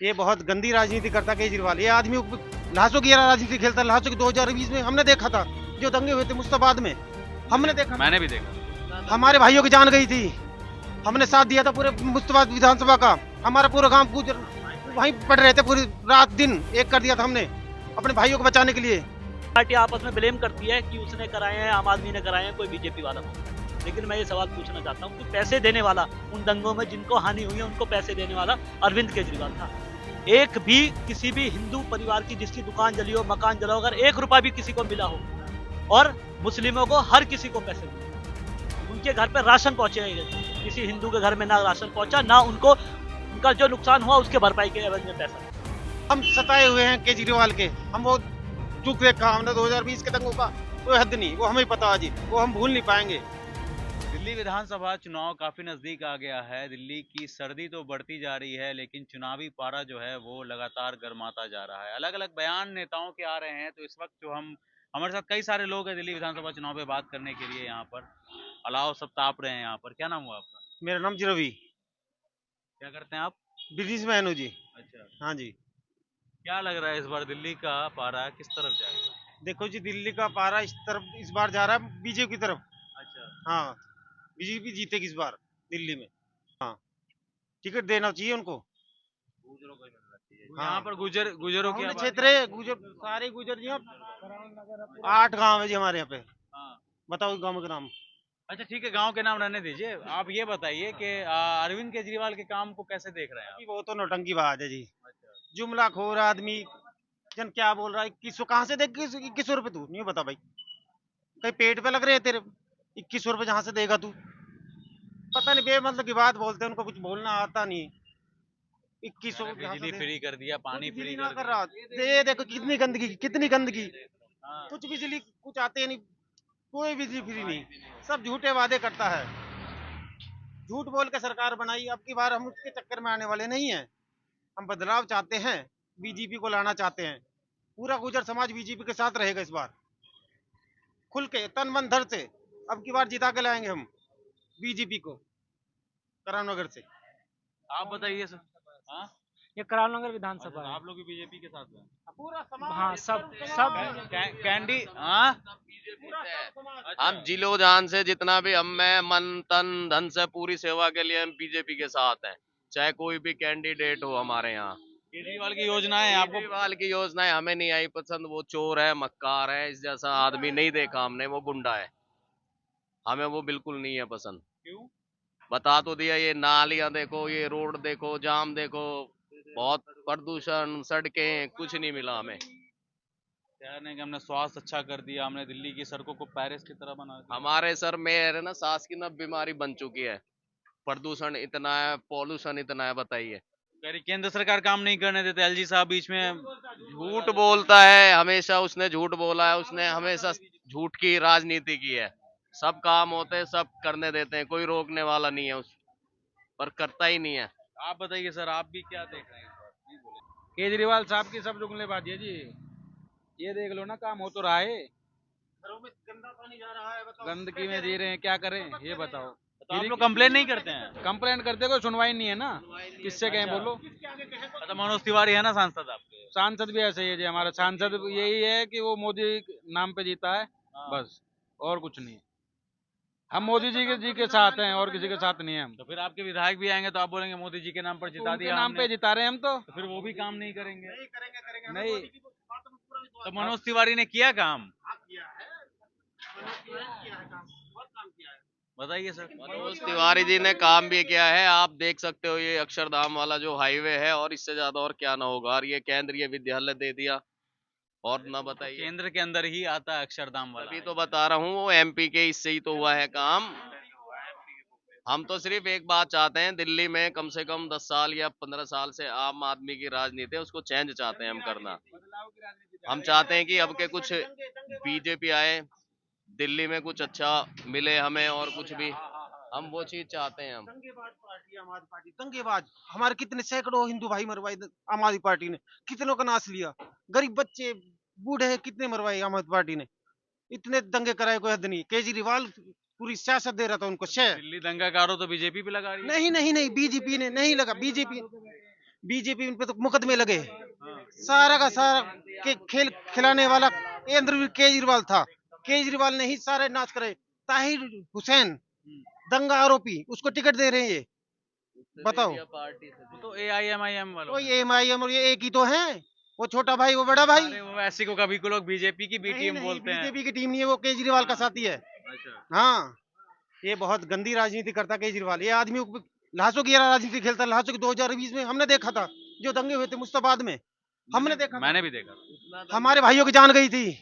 ये बहुत गंदी राजनीति करता केजरीवाल। ये आदमी लाशों की राजनीति खेलता। लाशों की 2020 में हमने देखा था, जो दंगे हुए थे मुस्ताबाद में, हमने देखा। मैंने भी देखा। हमारे भाइयों की जान गई थी, हमने साथ दिया था पूरे मुस्ताबाद विधानसभा का। हमारा पूरा गांव गुजर वहीं पड़ रहे थे, पूरी रात दिन एक कर दिया था हमने अपने भाइयों को बचाने के लिए। पार्टी आपस में ब्लेम करती है कि उसने कराए हैं, आम आदमी ने कराए हैं, कोई बीजेपी वाला हो। लेकिन मैं ये सवाल पूछना चाहता हूँ कि पैसे देने वाला उन दंगों में जिनको हानि हुई है उनको पैसे देने वाला अरविंद केजरीवाल था। एक भी किसी भी हिंदू परिवार की जिसकी दुकान जली हो, मकान जला हो, अगर 1 रुपया भी किसी को मिला हो, और मुस्लिमों को हर किसी को पैसे मिले, उनके घर पे राशन पहुंचे, किसी हिंदू के घर में ना राशन पहुंचा, ना उनको उनका जो नुकसान हुआ उसके भरपाई के एवज में पैसा। हम सताए हुए हैं केजरीवाल के। हम वो चूक देखा हमने 2020 के दंगों का, कोई हद नहीं, वो हमें पता आज, वो हम भूल नहीं पाएंगे। दिल्ली विधानसभा चुनाव काफी नजदीक आ गया है। दिल्ली की सर्दी तो बढ़ती जा रही है, लेकिन चुनावी पारा जो है वो लगातार गर्माता जा रहा है। अलग अलग बयान नेताओं के आ रहे हैं। तो इस वक्त जो हमारे साथ कई सारे लोग हैं दिल्ली विधानसभा चुनाव पे बात करने के लिए यहाँ पर। अलाव सब ताप रहे हैं यहाँ पर। क्या नाम हुआ आपका? मेरा नाम जी रवि। क्या करते हैं आप? बिजनेसमैन हूँ जी। अच्छा। हाँ जी। क्या लग रहा है इस बार दिल्ली का पारा किस तरफ जाएगा? देखो जी, दिल्ली का पारा इस तरफ इस बार जा रहा है बीजेपी की तरफ। अच्छा। हाँ, बीजेपी जीतेगी इस बार दिल्ली में। हाँ, टिकट देना चाहिए उनको। गुजरों को ही मिलना चाहिए। हाँ। यहाँ पर गुजरों की हमने आबादी- क्षेत्र है, गुजर सारे गुजर जी। 8 गांव है जी हमारे यहाँ पे। हाँ। बताओ गांव के नाम। अच्छा ठीक है, गांव के नाम रहने दीजिए। आप ये बताइए कि अरविंद केजरीवाल के काम को कैसे देख रहे हैं आप? वो तो नौटंकी बात है जी। अच्छा। जुमला खोर आदमी। जन क्या बोल रहा है? 2100 कहाँ से देगा? 2100 रुपए तू नहीं बता भाई, कहीं पेट पे लग रहे हैं तेरे? 2100 रुपए जहाँ से देगा तू? पता नहीं, बेमतलब की बात बोलते हैं, उनको कुछ बोलना आता नहीं। 2100 बिजली फ्री कर दिया, पानी फ्री ना कर कर दिया। रहा। ये देखो कितनी गंदगी, कितनी गंदगी। हाँ। कुछ बिजली कुछ आते नहीं, कोई बिजली फ्री नहीं, सब झूठे वादे करता है। झूठ बोल के सरकार बनाई। अब की बार हम उसके चक्कर में आने वाले नहीं हैं। हम बदलाव चाहते हैं, बीजेपी को लाना चाहते हैं। पूरा गुजर समाज बीजेपी के साथ रहेगा इस बार, खुल के तन मन धन से। अब की बार जिता के लाएंगे हम बीजेपी को करामनगर से। आप बताइए सर। हाँ, ये करामनगर विधानसभा है। आप लोग भी बीजेपी के साथ हैं? पूरा समाज, हाँ, सब कैंडी। हाँ। हम जिलो जान से जितना भी हम में मन तन धन से पूरी सेवा के लिए हम बीजेपी के साथ हैं, चाहे कोई भी कैंडिडेट हो हमारे यहाँ। केजरीवाल की योजनाएं आपको? केजरीवाल की योजनाएं हमें नहीं आई पसंद। वो चोर है, मक्कार है, इस जैसा आदमी नहीं देखा हमने। वो गुंडा है, हमें वो बिल्कुल नहीं है पसंद। क्यों? बता तो दिया, ये नालियां देखो, ये रोड देखो, जाम देखो, बहुत प्रदूषण, सड़कें, कुछ नहीं मिला हमें। कह रहे हैं कि हमने स्वास्थ्य अच्छा कर दिया, हमने दिल्ली की सड़कों को पेरिस की तरह बना दिया। हमारे सर में है ना, सांस की ना बीमारी बन चुकी है। प्रदूषण इतना है, पॉल्यूशन इतना है, बताइए। कह रही केंद्र सरकार काम नहीं करने देते। एलजी साहब बीच में झूठ बोलता है हमेशा, उसने झूठ बोला है, उसने हमेशा झूठ की राजनीति की है। सब काम होते हैं, सब करने देते हैं, कोई रोकने वाला नहीं है उस पर, करता ही नहीं है। आप बताइए सर, आप भी क्या देख रहे हैं इस बार? नहीं बोले। केजरीवाल साहब की सब जुमलेबाजी है जी। ये देख लो ना, काम हो तो रहा है। घरों में गंदा पानी जा रहा है, बताओ। गंदगी में जी रहे हैं, क्या करें ये बताओ। तो आप लोग कंप्लेन नहीं करते हैं? कंप्लेंट करते कोई सुनवाई नहीं है ना, किससे कहें बोलो। अच्छा, मनोज तिवारी है ना सांसद आपके? सांसद भी ऐसे ही है जी, हमारा सांसद यही है कि वो मोदी नाम पे जीता है, बस, और कुछ नहीं। हम मोदी जी के साथ हैं और किसी के साथ नहीं है हम। तो फिर आपके विधायक भी आएंगे तो आप बोलेंगे मोदी जी के नाम पर जिता उनके दिया नाम हमने। पे जिता रहे हैं हम तो। तो फिर वो भी काम नहीं करेंगे? करेंगे नहीं। तो मनोज तिवारी ने किया काम? बताइए सर। मनोज तिवारी जी ने काम भी किया है। आप देख सकते हो, ये अक्षरधाम वाला जो हाईवे है, और इससे ज्यादा और क्या ना होगा। और ये केंद्रीय विद्यालय दे दिया, और ना बताइए। केंद्र के अंदर ही आता है अक्षरधाम वाला। अभी तो बता रहा हूँ, वो एमपी के, इससे ही तो हुआ है काम। हम तो सिर्फ एक बात चाहते हैं, दिल्ली में कम से कम 10 साल या 15 साल से आम आदमी की राजनीति है, उसको चेंज चाहते हैं हम करना। हम चाहते हैं कि अब के कुछ बीजेपी आए, दिल्ली में कुछ अच्छा मिले हमें, और कुछ भी हम वो चीज चाहते हैं हम। दंगेबाज पार्टी आम आदमी पार्टी, दंगेबाज। हमारे कितने सैकड़ों हिंदू भाई मरवाए आम आदमी पार्टी ने, कितनों का नाश लिया। गरीब बच्चे, बूढ़े कितने मरवाए आम आदमी पार्टी ने। इतने दंगे कराए, कोई हद नहीं। केजरीवाल पूरी सियासत दे रहा था उनको। दिल्ली दंगाकारों तो बीजेपी पे लगा रही है। नहीं नहीं नहीं, बीजेपी ने नहीं लगा। बीजेपी बीजेपी उन पे तो मुकदमे लगे। सारा का सारा खेल खिलाने वाला केजरीवाल था। केजरीवाल ने ही सारे नाच करे। ताहिर हुसैन दंगा आरोपी, उसको टिकट दे रहे हैं ये, बताओ। तो AIMIM वालों तो ये एमआईएम और ये एक ही तो है, वो छोटा भाई वो बड़ा भाई। अरे वो ऐसी को कभी को लोग बीजेपी की बी टीम बोलते हैं। बीजेपी की टीम नहीं है, वो केजरीवाल का साथी है। अच्छा। हाँ, ये बहुत गंदी राजनीति करता केजरीवाल। ये आदमी लाशों की राजनीति खेलता। लाशों की 2020 में हमने देखा था, जो दंगे हुए थे मुस्तफाबाद में, हमने देखा था। मैंने भी देखा। हमारे भाइयों की जान गई थी,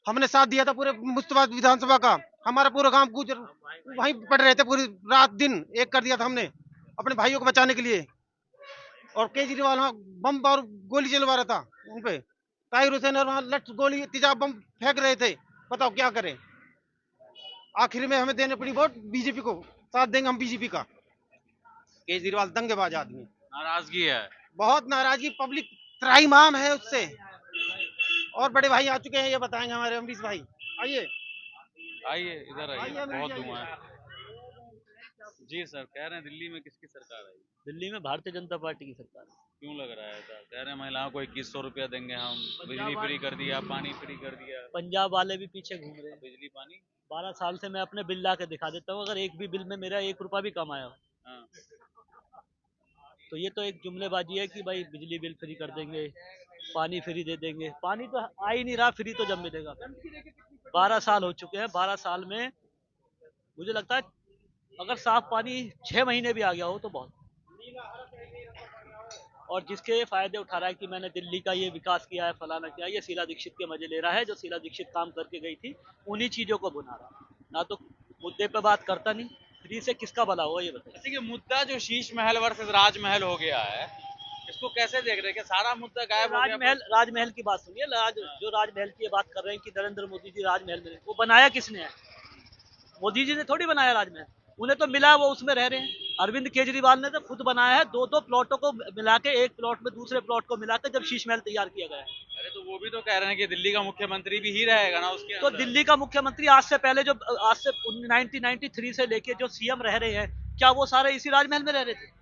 हमने साथ दिया था पूरे मुस्तफाबाद विधानसभा का। हमारा पूरा गांव गुजर वहीं पड़ रहे थे, पूरी रात दिन एक कर दिया था हमने अपने भाइयों को बचाने के लिए। और केजरीवाल वहाँ बम और गोली चलवा रहा था उन पे। ताहिर हुसैन और वहाँ लठ गोली तेजाब बम फेंक रहे थे। बताओ क्या करें। आखिर में हमें देने पड़ी वोट बीजेपी को, साथ देंगे हम बीजेपी का। केजरीवाल दंगेबाज आदमी, नाराजगी है। बहुत नाराजगी, पब्लिक त्राहिमाम है उससे। और बड़े भाई आ चुके हैं, ये बताएंगे हमारे अमरीश भाई। आइए आइए इधर आइए, आइए, बहुत आइए। धुआं है। जी सर, कह रहे हैं दिल्ली में किसकी सरकार आई? दिल्ली में भारतीय जनता पार्टी की सरकार है। क्यों लग रहा है ऐसा? कह रहे हैं महिलाओं को 2100 रुपया देंगे हम, बिजली फ्री कर दिया, पानी फ्री कर दिया। पंजाब वाले भी पीछे घूम रहे हैं। बिजली पानी 12 साल से मैं अपने बिल ला के दिखा देता हूँ, अगर एक भी बिल में मेरा 1 रुपया भी कम आया हो। हाँ। तो ये तो एक जुमलेबाजी है कि भाई बिजली बिल फ्री कर देंगे, पानी फ्री दे देंगे। पानी तो आ ही नहीं रहा, फ्री तो जब मिलेगा। 12 साल हो चुके हैं, 12 साल में मुझे लगता है अगर साफ पानी 6 महीने भी आ गया हो तो बहुत। और जिसके फायदे उठा रहा है कि मैंने दिल्ली का ये विकास किया है, फलाना किया है, ये शीला दीक्षित के मजे ले रहा है। जो शीला दीक्षित काम करके गई थी उन्हीं चीजों को बुना रहा है, ना तो मुद्दे पे बात करता नहीं। फ्री से किसका भला हुआ ये बताइए। जैसे कि मुद्दा जो शीश महल वर्सेस राजमहल हो गया है, इसको कैसे देख रहे हैं? कि सारा मुद्दा गायब हो गया? राजमहल की बात सुनिए। जो राजमहल की ये बात कर रहे हैं कि नरेंद्र मोदी जी राजमहल में, वो बनाया किसने है? मोदी जी ने थोड़ी बनाया राजमहल, उन्हें तो मिला, वो उसमें रह रहे हैं। अरविंद केजरीवाल ने तो खुद बनाया है, 2-2 प्लॉटों को मिला के, एक प्लॉट में दूसरे प्लॉट को मिला के जब शीश महल तैयार किया गया है। अरे तो वो भी तो कह रहे हैं कि दिल्ली का मुख्यमंत्री भी ही रहेगा ना उसके तो अंदर। दिल्ली का मुख्यमंत्री आज से 1993 से लेके जो सीएम रह रहे हैं, क्या वो सारे इसी राजमहल में रह रहे थे?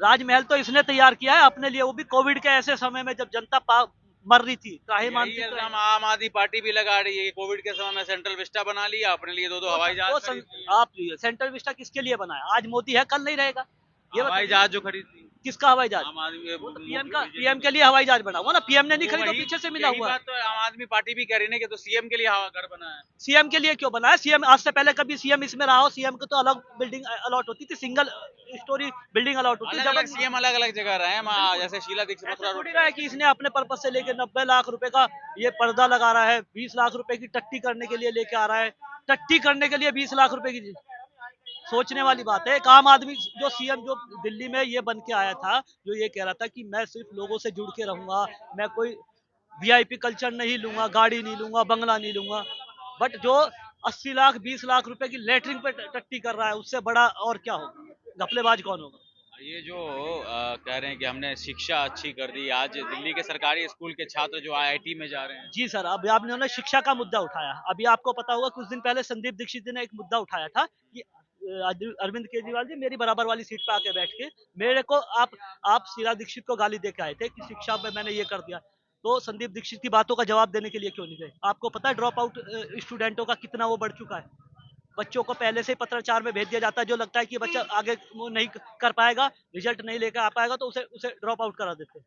राजमहल तो इसने तैयार किया है अपने लिए, वो भी कोविड के ऐसे समय में जब जनता मर रही थी। यही इल्जाम आम आदमी पार्टी भी लगा रही है कि कोविड के समय में सेंट्रल विस्टा बना लिया अपने लिए, 2-2 हवाई जहाज खरीद लिए। आप सेंट्रल विस्टा किसके लिए बनाया? आज मोदी है, कल नहीं रहेगा। ये हवाई जहाज जो खरीद ली किसका हवाई जहाज? आम आदमी, वो तो पीएम के लिए हवाई जहाज बना हुआ ना, पीएम ने नहीं तो खरीदा, वही- पीछे से मिला यही हुआ है। बात तो आम आदमी पार्टी भी कह रही है कि तो सीएम के लिए हवा घर बना है। सीएम के लिए क्यों बनाया? सीएम आज से पहले कभी सीएम इसमें रहा हो? सीएम को तो अलग बिल्डिंग अलॉट होती थी, सिंगल स्टोरी बिल्डिंग अलॉट होती अलग थी। अलग सीएम अलग अलग जगह रहे हैं, जैसे शीला दीक्षित मथुरा थोड़ी रोड रहा है कि इसने अपने पर्पज से लेके 90 लाख रुपए का ये पर्दा लगा रहा है, 20 लाख रुपए की टट्टी करने के लिए लेके आ रहा है। टट्टी करने के लिए 20 लाख रुपए की, सोचने वाली बात है। एक आम आदमी जो सीएम जो दिल्ली में ये बन के आया था, जो ये कह रहा था कि मैं सिर्फ लोगों से जुड़ के रहूंगा, मैं कोई वीआईपी कल्चर नहीं लूंगा, गाड़ी नहीं लूंगा, बंगला नहीं लूंगा। बट जो 80 लाख 20 लाख रुपए की लेटरिंग पे टट्टी कर रहा है, उससे बड़ा और क्या होगा? घपलेबाज कौन होगा? ये जो कह रहे हैं कि हमने शिक्षा अच्छी कर दी, आज दिल्ली के सरकारी स्कूल के छात्र जो आईआईटी में जा रहे हैं। जी सर, अभी आपने उन्होंने शिक्षा का मुद्दा उठाया। अभी आपको पता होगा कुछ दिन पहले संदीप दीक्षित जी ने एक मुद्दा उठाया था कि अरविंद केजरीवाल जी मेरी बराबर वाली सीट पे आके बैठ के मेरे को आप शीला दीक्षित को गाली दे के आए थे कि शिक्षा में मैंने ये कर दिया। तो संदीप दीक्षित की बातों का जवाब देने के लिए क्यों नहीं गए? आपको पता है ड्रॉप आउट स्टूडेंटों का कितना वो बढ़ चुका है? बच्चों को पहले से ही पत्राचार में भेज दिया जाता है, जो लगता है कि बच्चा आगे वो नहीं कर पाएगा, रिजल्ट नहीं लेकर आ पाएगा, तो उसे ड्रॉप आउट करा देते हैं।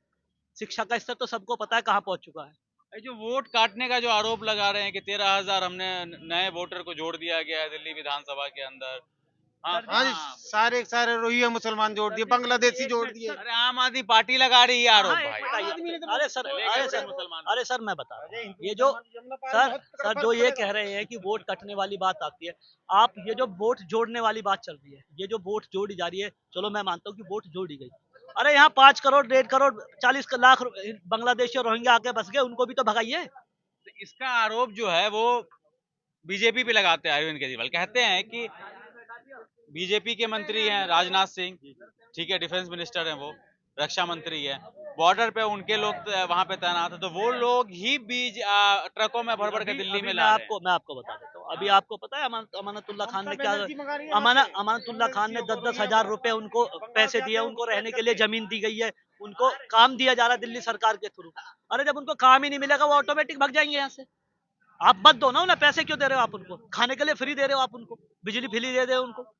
शिक्षा का स्तर तो सबको पता है कहाँ पहुंच चुका है। ये जो वोट काटने का जो आरोप लगा रहे हैं कि 13,000 हमने नए वोटर को जोड़ दिया गया है दिल्ली विधानसभा के अंदर। हाँ जी, सारे रोहिंग्या मुसलमान जोड़ दिए, बांग्लादेशी जोड़ दिए। अरे आम आदमी पार्टी लगा रही है आरोप हाँ, एक भाई। बताइए। मुसलमान। अरे सर मैं बता रहा हूँ, ये जो सर जो ये कह रहे हैं कि वोट कटने वाली बात आती है, आप ये जो वोट जोड़ने वाली बात चल रही है, ये जो वोट जोड़ी जा रही है, चलो मैं मानता हूँ कि वोट जोड़ी गई। अरे यहाँ 5 करोड़ 1.5 करोड़ 40 लाख बांग्लादेशी और रोहिंग्या आके बस गए, उनको भी तो भगाइए। तो इसका आरोप जो है वो बीजेपी पे लगाते हैं अरविंद केजरीवाल। कहते हैं कि बीजेपी के मंत्री हैं राजनाथ सिंह, ठीक है, डिफेंस मिनिस्टर हैं वो, रक्षा मंत्री है, बॉर्डर पे उनके लोग वहां पे तैनात है, तो वो लोग ही बीज ट्रकों में भर भर के दिल्ली में ला रहे हैं। मैं आपको बता देता हूँ। अभी आपको पता है अमानतुल्ला खान ने क्या, अमानतुल्ला खान ने 10-10 हजार रुपए उनको पैसे दिए, उनको रहने के लिए जमीन दी गई है, उनको काम दिया जा रहा है दिल्ली सरकार के थ्रू। अरे जब उनको काम ही नहीं मिलेगा वो ऑटोमेटिक भाग जाएंगे यहाँ से। आप मत दो ना उन्हें पैसे, क्यों दे रहे हो आप उनको? खाने के लिए फ्री दे रहे हो आप उनको, बिजली फ्री दे रहे हो उनको।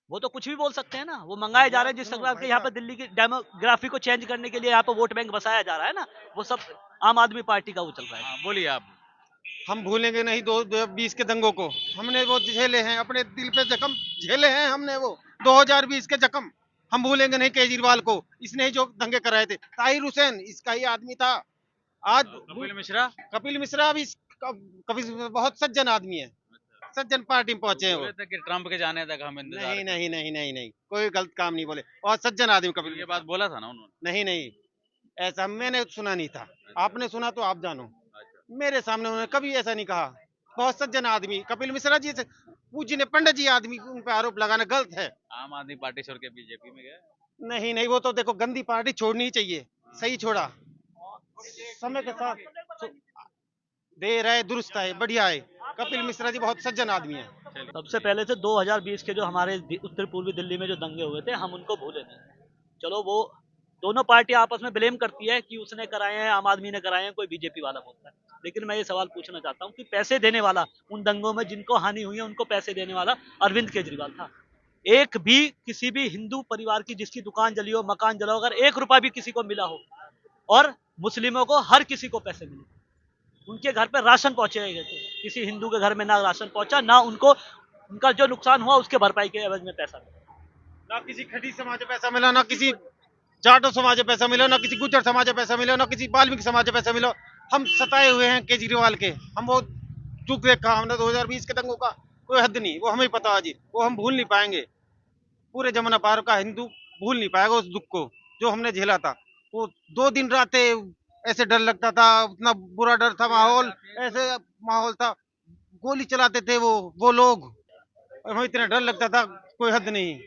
वो तो कुछ भी बोल सकते हैं ना, वो मंगाए जा रहे हैं जिस तरह के यहाँ पे दिल्ली की डेमोग्राफी को चेंज करने के लिए यहाँ पे वोट बैंक बसाया जा रहा है ना, वो सब आम आदमी पार्टी का वो चल रहा है। हाँ, बोलिए आप। हम भूलेंगे नहीं 2020 के दंगों को। हमने वो झेले हैं, अपने दिल पे जख्म झेले हैं हमने, वो 2020 के जख्म हम भूलेंगे नहीं। केजरीवाल को, इसने ही जो दंगे कराए थे, ताहिर हुसैन इसका ही आदमी था। आज कपिल मिश्रा भी कपिल बहुत सज्जन आदमी है, सज्जन पार्टी में पहुंचे हैं वो। बोले थे कि ट्रम्प के जाने तक हम इंतजार नहीं नहीं नहीं नहीं नहीं, कोई गलत काम नहीं बोले, बहुत सज्जन आदमी कपिल। ये बात बोला था ना उन्होंने? नहीं नहीं, ऐसा मैंने सुना नहीं था, आपने सुना तो आप जानो। मेरे सामने उन्होंने कभी ऐसा नहीं कहा। बहुत सज्जन आदमी कपिल मिश्रा जी से पूजने पंडित जी आदमी उन पर आरोप लगाना गलत है। आम आदमी पार्टी छोड़ के बीजेपी में गए? नहीं नहीं, वो तो देखो गंदी पार्टी छोड़नी ही चाहिए, सही छोड़ा, समय के साथ दे रहे, दुरुस्त है, बढ़िया है। कपिल मिश्रा जी बहुत सज्जन आदमी है। सबसे पहले से 2020 के जो हमारे उत्तर पूर्वी दिल्ली में जो दंगे हुए थे, हम उनको भूले नहीं। चलो वो दोनों पार्टी आपस में ब्लेम करती है कि उसने कराए हैं, आम आदमी ने कराए हैं, कोई बीजेपी वाला बोलता है। लेकिन मैं ये सवाल पूछना चाहता हूँ कि पैसे देने वाला, उन दंगों में जिनको हानि हुई है उनको पैसे देने वाला अरविंद केजरीवाल था। एक भी किसी भी हिंदू परिवार की जिसकी दुकान जली हो, मकान जला हो, अगर 1 रुपया भी किसी को मिला हो, और मुस्लिमों को हर किसी को पैसे मिले, उनके घर पे राशन पहुंचे गए थे, किसी हिंदू के घर में ना राशन पहुंचा, ना उनको उनका जो नुकसान हुआ उसके भरपाई के एवज में पैसा मिला। ना किसी खड़ी समाज में पैसा मिला, ना किसी जाटो समाज में पैसा मिला, ना किसी गुज्जर समाज में पैसा मिला, ना किसी वाल्मीकि समाज में पैसा मिला। हम सताए हुए हैं केजरीवाल के, हम वो दुख देखा हमने 2020 के दंगों का, कोई हद नहीं, वो हमें पता है जी, वो हम भूल नहीं पाएंगे। पूरे जमाना पार का हिंदू भूल नहीं पाएगा उस दुख को जो हमने झेला था। वो 2 दिन रातें ऐसे डर लगता था, उतना बुरा डर था, माहौल ऐसे माहौल था, गोली चलाते थे वो लोग, हमें इतना डर लगता था, कोई हद नहीं।